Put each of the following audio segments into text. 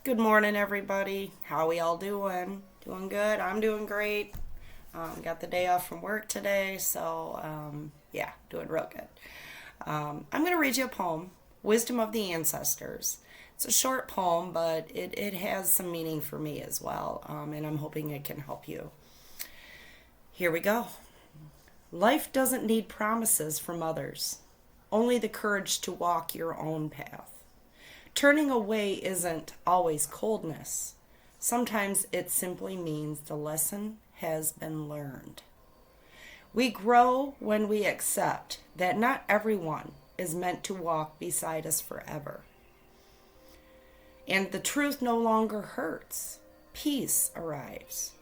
Good morning, everybody. How we all doing? Doing good? I'm doing great. Got the day off from work today, so yeah, doing real good. I'm going to read you a poem, Wisdom of the Ancestors. It's a short poem, but it has some meaning for me as well, and I'm hoping it can help you. Here we go. Life doesn't need promises from others, only the courage to walk your own path. Turning away isn't always coldness. Sometimes it simply means the lesson has been learned. We grow when we accept that not everyone is meant to walk beside us forever. And the truth no longer hurts. Peace arrives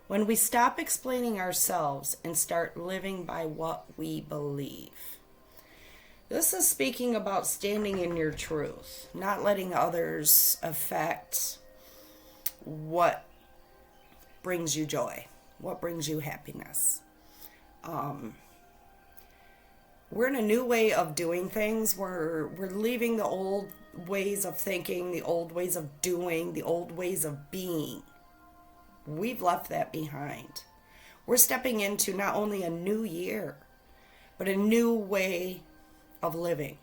when we stop explaining ourselves and start living by what we believe. This is speaking about standing in your truth, not letting others affect what brings you joy, what brings you happiness. We're in a new way of doing things. We're leaving the old ways of thinking, the old ways of doing, the old ways of being. We've left that behind. We're stepping into not only a new year, but a new way of living.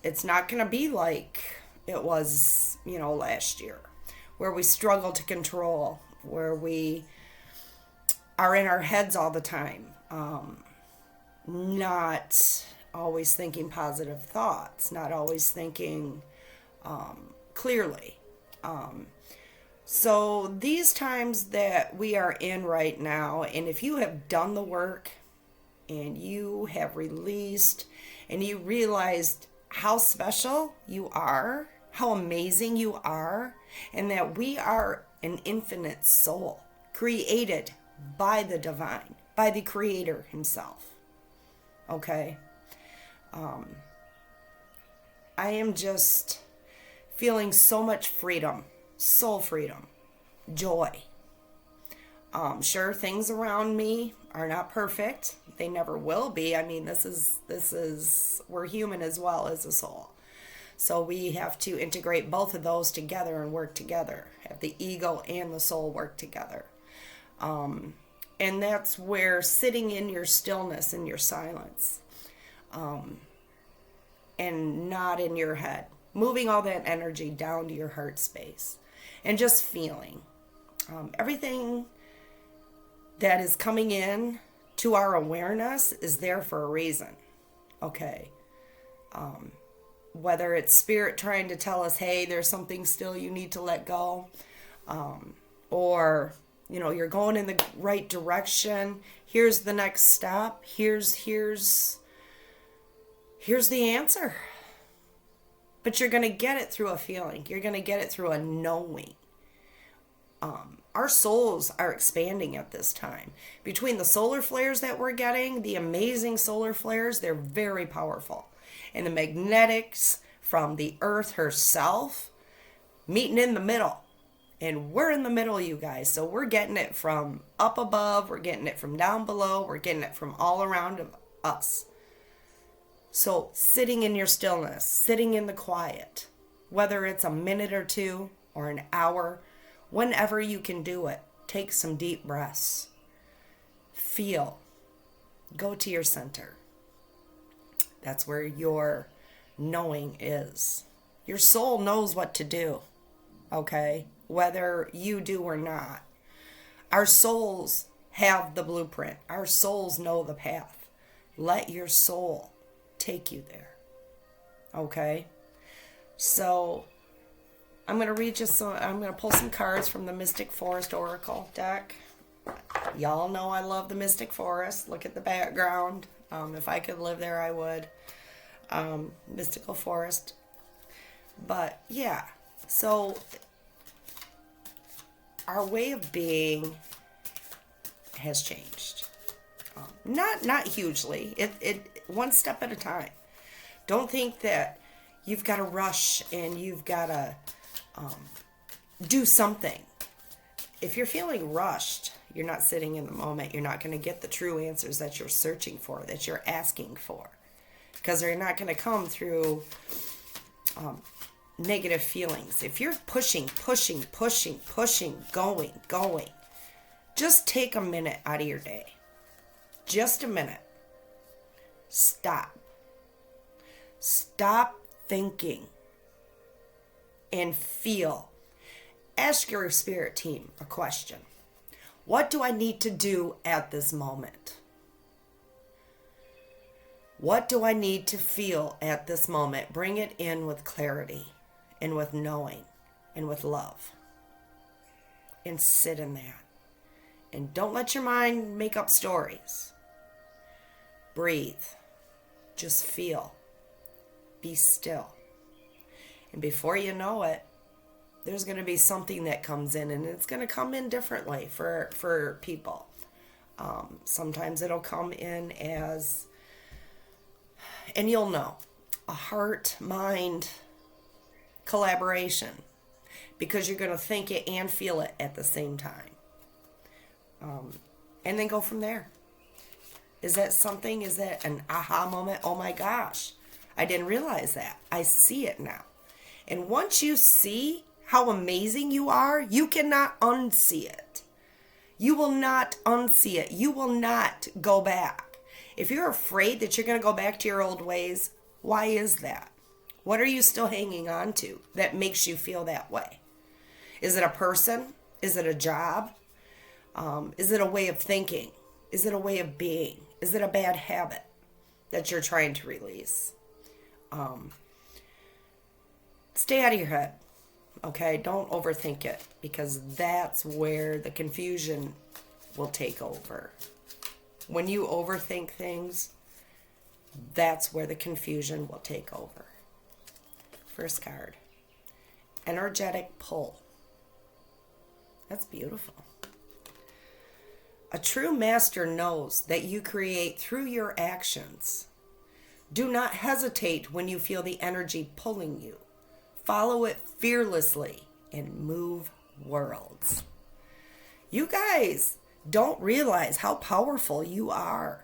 It's not going to be like it was, last year, where we struggle to control, where we are in our heads all the time, not always thinking positive thoughts, not always thinking clearly. So these times that we are in right now, and if you have done the work, and you have released and you realized how special you are, how amazing you are, and that we are an infinite soul created by the divine, by the creator himself. Okay? I am just feeling so much freedom, soul freedom, joy. Sure, things around me are not perfect. They never will be. I mean, this is we're human as well as a soul. So we have to integrate both of those together and work together. Have the ego and the soul work together. And that's where sitting in your stillness and your silence, and not in your head, moving all that energy down to your heart space and just feeling everything that is coming in to our awareness is there for a reason. Okay. Whether it's spirit trying to tell us, hey, there's something still you need to let go, or you're going in the right direction. Here's the next step. Here's the answer. But you're gonna get it through a feeling. You're gonna get it through a knowing. Our souls are expanding at this time. Between the solar flares that we're getting, the amazing solar flares, they're very powerful. And the magnetics from the earth herself meeting in the middle. And we're in the middle, you guys. So we're getting it from up above, we're getting it from down below, we're getting it from all around of us. So sitting in your stillness, sitting in the quiet, whether it's a minute or two or an hour, whenever you can do it, take some deep breaths. Feel. Go to your center. That's where your knowing is. Your soul knows what to do, okay? Whether you do or not. Our souls have the blueprint. Our souls know the path. Let your soul take you there, okay? So I'm going to read you I'm going to pull some cards from the Mystic Forest Oracle deck. Y'all know I love the Mystic Forest. Look at the background. If I could live there, I would. Mystical Forest. But yeah, so our way of being has changed. Not hugely. It one step at a time. Don't think that you've got to rush and you've got to do something. If you're feeling rushed, you're not sitting in the moment. You're not going to get the true answers that you're searching for, that you're asking for. Because they're not going to come through negative feelings, if you're pushing, going, just take a minute out of your day. Just a minute. Stop. Stop thinking and feel. Ask your spirit team a question. What do I need to do at this moment? What do I need to feel at this moment? Bring it in with clarity and with knowing and with love. And sit in that. And don't let your mind make up stories. Breathe. Just feel. Be still. And before you know it, there's going to be something that comes in, and it's going to come in differently for people. Sometimes it'll come in as, and you'll know, a heart-mind collaboration, because you're going to think it and feel it at the same time. And then go from there. Is that something? Is that an aha moment? Oh my gosh, I didn't realize that. I see it now. And once you see how amazing you are, you cannot unsee it. You will not unsee it. You will not go back. If you're afraid that you're going to go back to your old ways, why is that? What are you still hanging on to that makes you feel that way? Is it a person? Is it a job? Is it a way of thinking? Is it a way of being? Is it a bad habit that you're trying to release? Stay out of your head. Okay, don't overthink it, because that's where the confusion will take over. When you overthink things, that's where the confusion will take over. First card, energetic pull. That's beautiful. A true master knows that you create through your actions. Do not hesitate when you feel the energy pulling you. Follow it fearlessly and move worlds. You guys don't realize how powerful you are.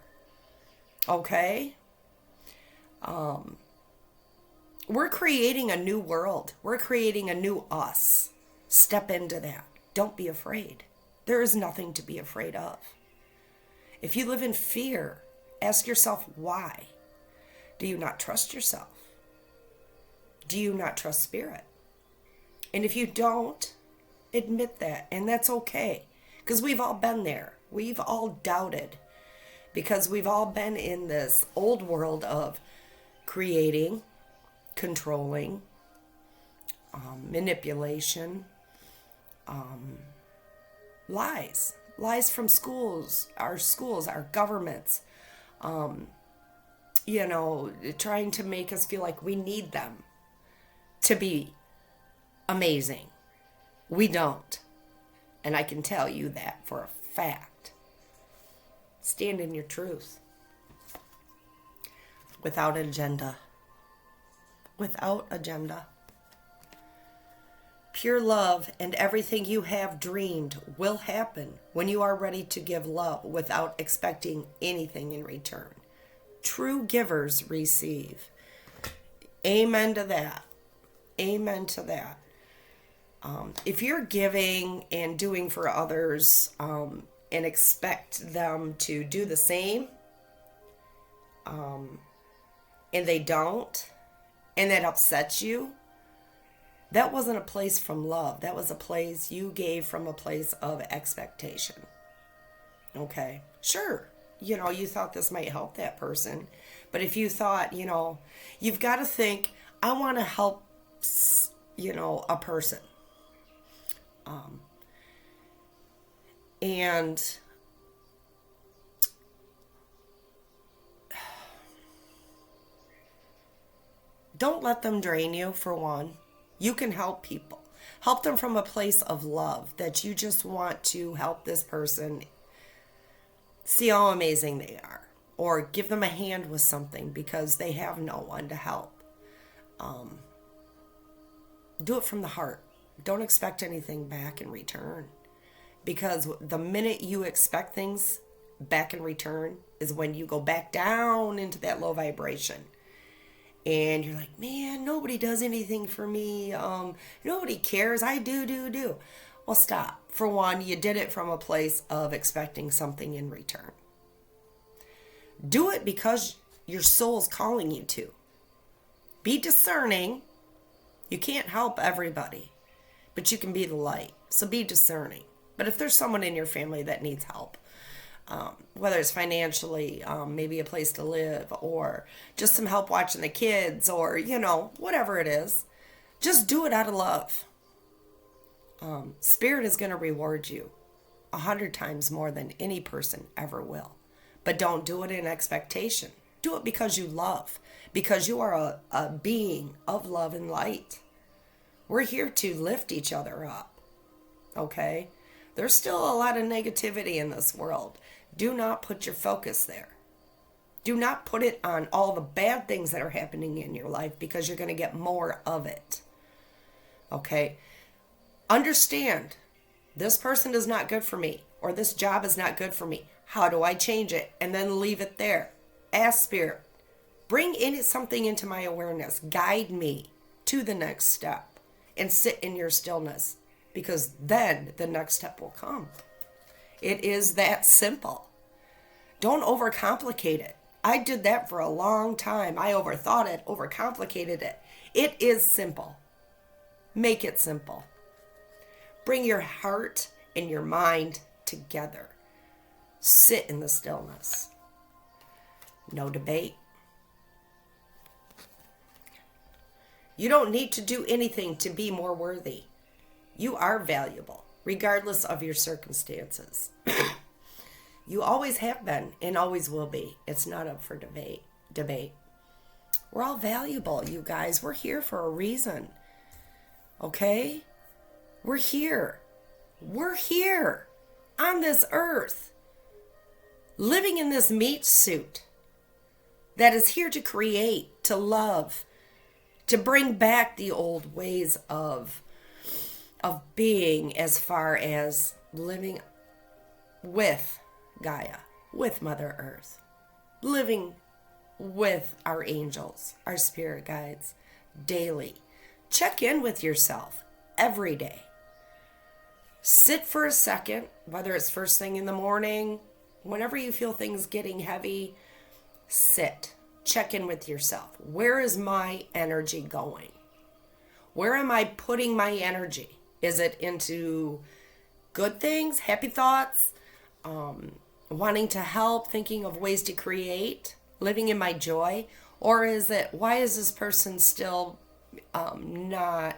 Okay? We're creating a new world. We're creating a new us. Step into that. Don't be afraid. There is nothing to be afraid of. If you live in fear, ask yourself why. Do you not trust yourself? Do you not trust spirit? And if you don't, admit that. And that's okay. Because we've all been there. We've all doubted. Because we've all been in this old world of creating, controlling, manipulation, lies. Lies from schools, our governments, trying to make us feel like we need them to be amazing. We don't. And I can tell you that for a fact. Stand in your truth. Without agenda. Without agenda. Pure love and everything you have dreamed will happen when you are ready to give love without expecting anything in return. True givers receive. Amen to that. Amen to that. If you're giving and doing for others and expect them to do the same, and they don't, and that upsets you, that wasn't a place from love. That was a place you gave from a place of expectation. Okay? Sure, you thought this might help that person. But if you thought, you've got to think, I want to help, a person. And don't let them drain you, for one. You can help people. Help them from a place of love, that you just want to help this person see how amazing they are. Or give them a hand with something because they have no one to help. Do it from the heart. Don't expect anything back in return. Because the minute you expect things back in return is when you go back down into that low vibration. and you're like, man, nobody does anything for me. Nobody cares. I do. Well, stop. For one, you did it from a place of expecting something in return. Do it because your soul's calling you to. Be discerning. You can't help everybody, but you can be the light. So be discerning. But if there's someone in your family that needs help, whether it's financially, maybe a place to live, or just some help watching the kids, or, whatever it is, just do it out of love. Spirit is going to reward you 100 times more than any person ever will. But don't do it in expectation. Do it because you love, because you are a being of love and light. We're here to lift each other up, okay? There's still a lot of negativity in this world. Do not put your focus there. Do not put it on all the bad things that are happening in your life, because you're going to get more of it, okay? Understand, this person is not good for me, or this job is not good for me. How do I change it? And then leave it there. Ask Spirit, bring in something into my awareness. Guide me to the next step, and sit in your stillness, because then the next step will come. It is that simple. Don't overcomplicate it. I did that for a long time. I overthought it, overcomplicated it. It is simple. Make it simple. Bring your heart and your mind together. Sit in the stillness. No debate. You don't need to do anything to be more worthy. You are valuable, regardless of your circumstances. You always have been and always will be. It's not up for debate. We're all valuable, you guys. We're here for a reason. Okay? We're here. We're here on this earth, living in this meat suit that is here to create, to love, to bring back the old ways of being, as far as living with Gaia, with Mother Earth, living with our angels, our spirit guides daily. Check in with yourself every day. Sit for a second, whether it's first thing in the morning, whenever you feel things getting heavy, sit. Check in with yourself. Where is my energy going? Where am I putting my energy? Is it into good things, happy thoughts, wanting to help, thinking of ways to create, living in my joy? Or is it, why is this person still not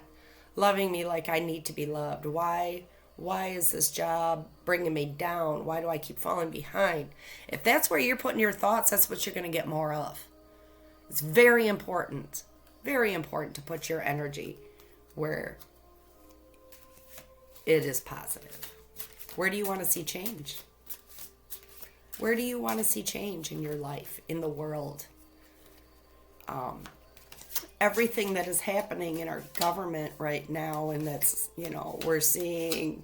loving me like I need to be loved? Why is this job bringing me down? Why do I keep falling behind? If that's where you're putting your thoughts, that's what you're going to get more of. It's very important to put your energy where it is positive. Where do you want to see change? Where do you want to see change in your life, in the world? Everything that is happening in our government right now, and that's, we're seeing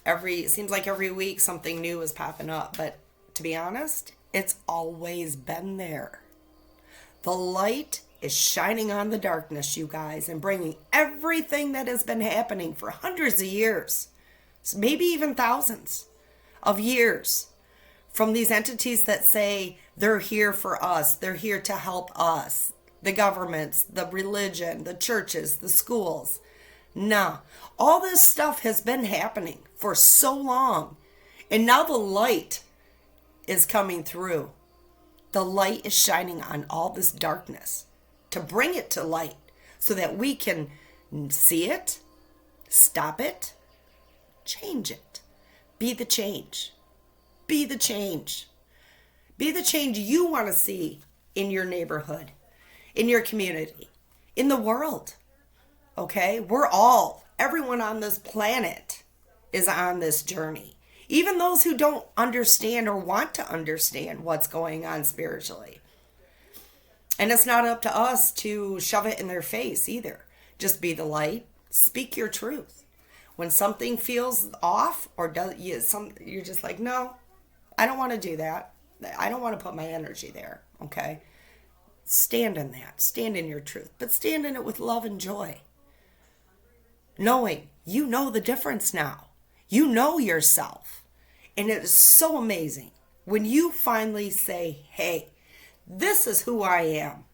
it seems like every week something new is popping up, but to be honest, it's always been there. The light is shining on the darkness, you guys, and bringing everything that has been happening for hundreds of years, maybe even thousands of years, from these entities that say they're here for us, they're here to help us, the governments, the religion, the churches, the schools. Nah, all this stuff has been happening for so long, and now the light is coming through. The light is shining on all this darkness to bring it to light so that we can see it, stop it, change it. Be the change. Be the change. Be the change you want to see in your neighborhood, in your community, in the world. Okay? Everyone on this planet is on this journey. Even those who don't understand or want to understand what's going on spiritually. And it's not up to us to shove it in their face either. Just be the light. Speak your truth. When something feels off or you're just like, no, I don't want to do that. I don't want to put my energy there. Okay? stand in that. Stand in your truth. But stand in it with love and joy. Knowing you know the difference now. You know yourself. And it is so amazing when you finally say, hey, this is who I am.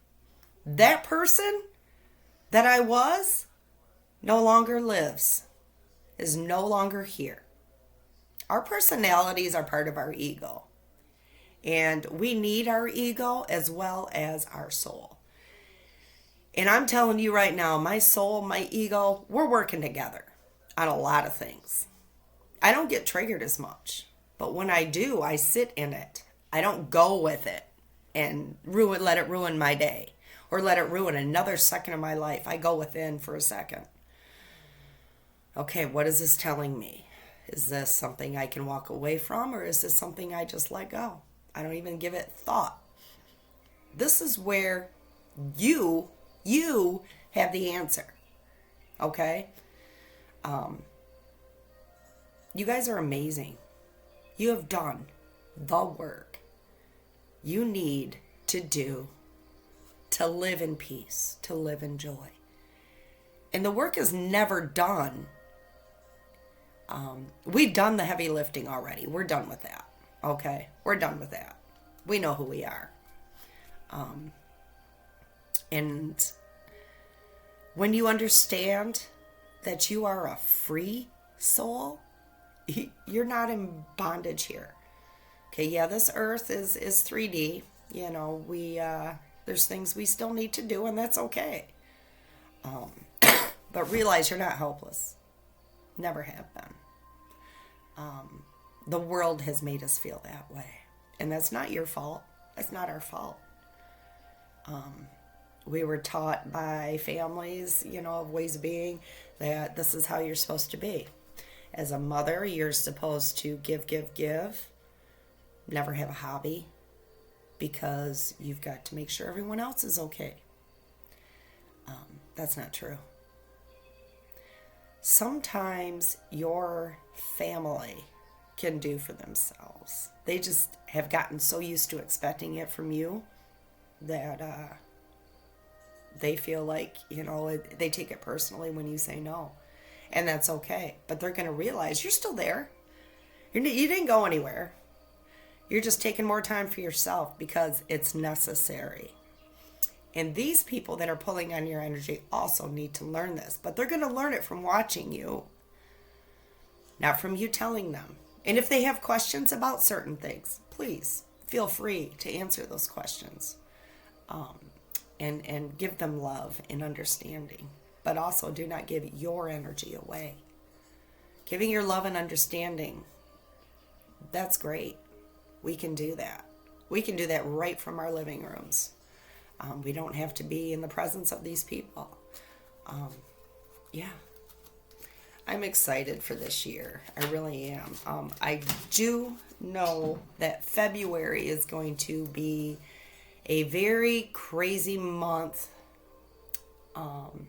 That person that I was no longer lives, is no longer here. Our personalities are part of our ego. And we need our ego as well as our soul. And I'm telling you right now, my soul, my ego, we're working together on a lot of things. I don't get triggered as much. But when I do, I sit in it. I don't go with it and let it ruin my day or let it ruin another second of my life. I go within for a second. Okay, what is this telling me? Is this something I can walk away from, or is this something I just let go? I don't even give it thought. This is where you have the answer. Okay? You guys are amazing. You have done the work you need to do to live in peace, to live in joy. And the work is never done. We've done the heavy lifting already. We're done with that. Okay? We're done with that. We know who we are. And when you understand that you are a free soul, you're not in bondage here. Okay, yeah, this earth is 3D. You know, there's things we still need to do, and that's okay. But realize you're not helpless. Never have been. The world has made us feel that way. And that's not your fault. That's not our fault. We were taught by families, of ways of being, that this is how you're supposed to be. As a mother, you're supposed to give. Never have a hobby, because you've got to make sure everyone else is okay. That's not true. Sometimes your family can do for themselves. They just have gotten so used to expecting it from you that they feel like, they take it personally when you say no. And that's okay. But they're going to realize you're still there. You didn't go anywhere. You're just taking more time for yourself because it's necessary. And these people that are pulling on your energy also need to learn this. But they're going to learn it from watching you, not from you telling them. And if they have questions about certain things, please feel free to answer those questions. And give them love and understanding. But also do not give your energy away. Giving your love and understanding, that's great. We can do that. We can do that right from our living rooms. We don't have to be in the presence of these people. Yeah. I'm excited for this year. I really am. I do know that February is going to be a very crazy month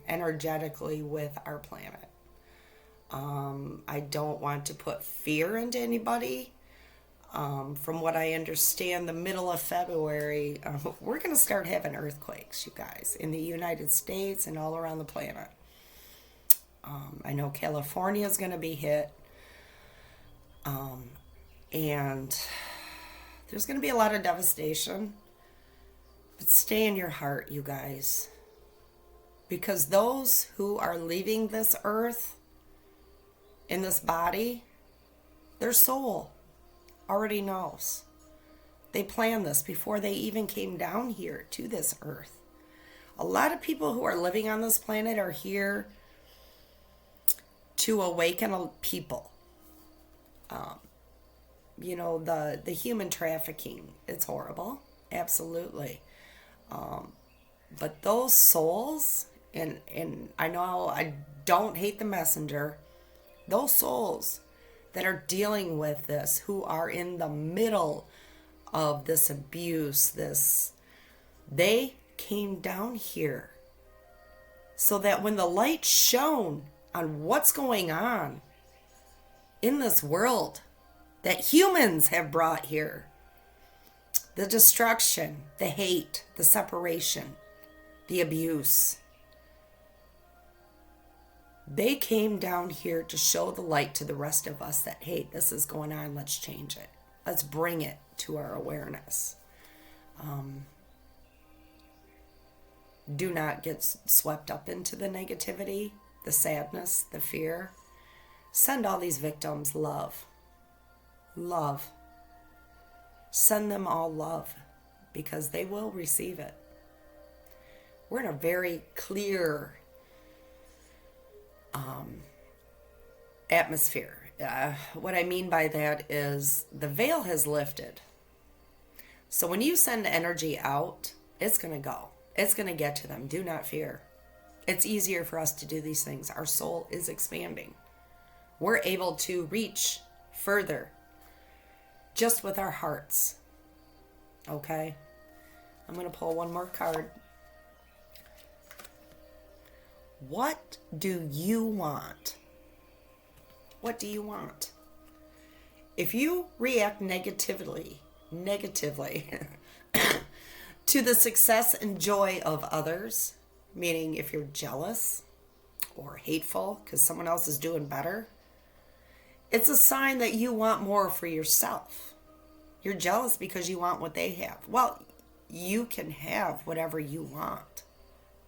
energetically with our planet. I don't want to put fear into anybody. From what I understand, the middle of February, we're going to start having earthquakes, you guys, in the United States and all around the planet. I know California is going to be hit. And there's going to be a lot of devastation. But stay in your heart, you guys. Because those who are leaving this earth in this body, their soul already knows. They planned this before they even came down here to this earth. A lot of people who are living on this planet are here to awaken people. The human trafficking, it's horrible. Absolutely. But those souls, and I know I don't hate the messenger, those souls that are dealing with this, who are in the middle of this abuse, they came down here so that when the light shone on what's going on in this world that humans have brought here, the destruction, the hate, the separation, the abuse. They came down here to show the light to the rest of us that, hey, this is going on. Let's change it. Let's bring it to our awareness. Do not get swept up into the negativity, the sadness, the fear. Send all these victims love. Love. Send them all love, because they will receive it. We're in a very clear atmosphere. What I mean by that is the veil has lifted. So when you send energy out, it's going to go. It's going to get to them. Do not fear. It's easier for us to do these things. Our soul is expanding. We're able to reach further just with our hearts. Okay? I'm going to pull one more card. What do you want? What do you want? If you react negatively to the success and joy of others, meaning if you're jealous or hateful because someone else is doing better, it's a sign that you want more for yourself. You're jealous because you want what they have. Well, you can have whatever you want.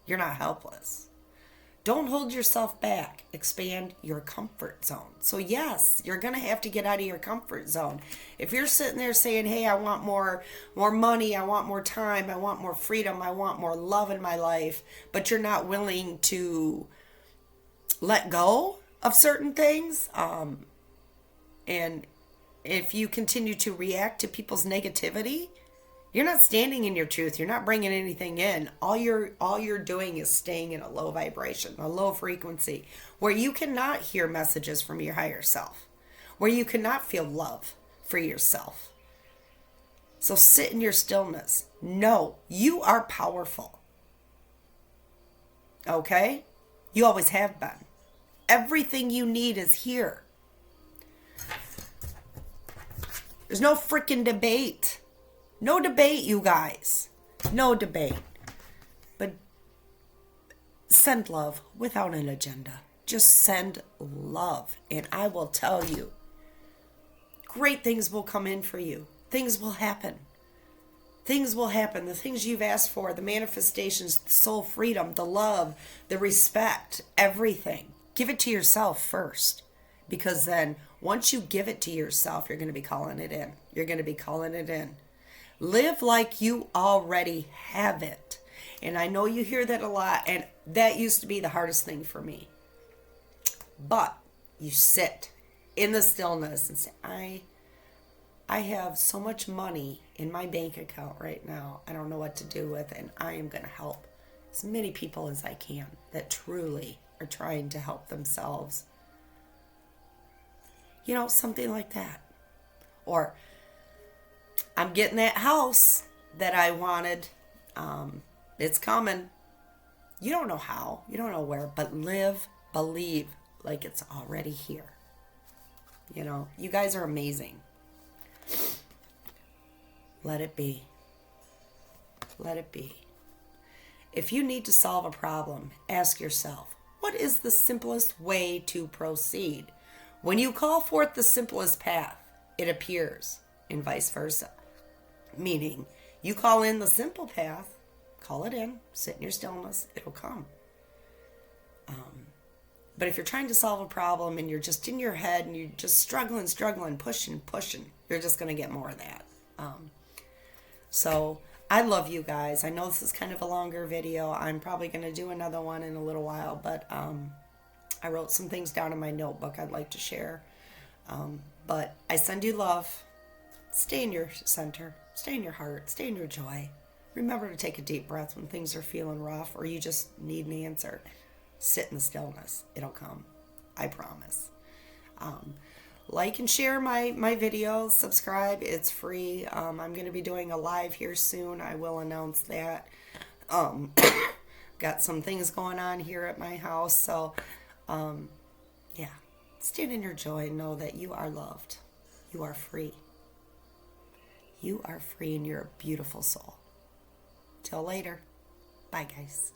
You're not helpless. Don't hold yourself back. Expand your comfort zone. So yes, you're going to have to get out of your comfort zone. If you're sitting there saying, hey, I want more money, I want more time, I want more freedom, I want more love in my life, but you're not willing to let go of certain things, and if you continue to react to people's negativity, you're not standing in your truth. You're not bringing anything in. All you're doing is staying in a low vibration, a low frequency, where you cannot hear messages from your higher self, where you cannot feel love for yourself. So sit in your stillness. Know you are powerful. Okay? You always have been. Everything you need is here. There's no freaking debate. No debate, you guys. No debate. But send love without an agenda. Just send love. And I will tell you, great things will come in for you. Things will happen. Things will happen. The things you've asked for, the manifestations, the soul freedom, the love, the respect, everything. Give it to yourself first. Because then once you give it to yourself, you're going to be calling it in. You're going to be calling it in. Live like you already have it. And I know you hear that a lot, and that used to be the hardest thing for me. But you sit in the stillness and say, I have so much money in my bank account right now. I don't know what to do with it, and I am going to help as many people as I can that truly are trying to help themselves. You know, something like that. Or I'm getting that house that I wanted. It's coming. You don't know how. You don't know where. But live, believe like it's already here. You know, you guys are amazing. Let it be. Let it be. If you need to solve a problem, ask yourself, what is the simplest way to proceed? When you call forth the simplest path, it appears, and vice versa. Meaning, you call in the simple path, call it in, sit in your stillness, it'll come. But if you're trying to solve a problem and you're just in your head and you're just struggling, pushing, you're just going to get more of that. So I love you guys. I know this is kind of a longer video. I'm probably going to do another one in a little while, but I wrote some things down in my notebook I'd like to share. But I send you love. Stay in your center. Stay in your heart. Stay in your joy. Remember to take a deep breath when things are feeling rough or you just need an answer. Sit in the stillness. It'll come. I promise. Like and share my videos. Subscribe. It's free. I'm going to be doing a live here soon. I will announce that. Got some things going on here at my house. So, yeah. Stand in your joy and know that you are loved. You are free. You are free and you're a beautiful soul. Till later. Bye, guys.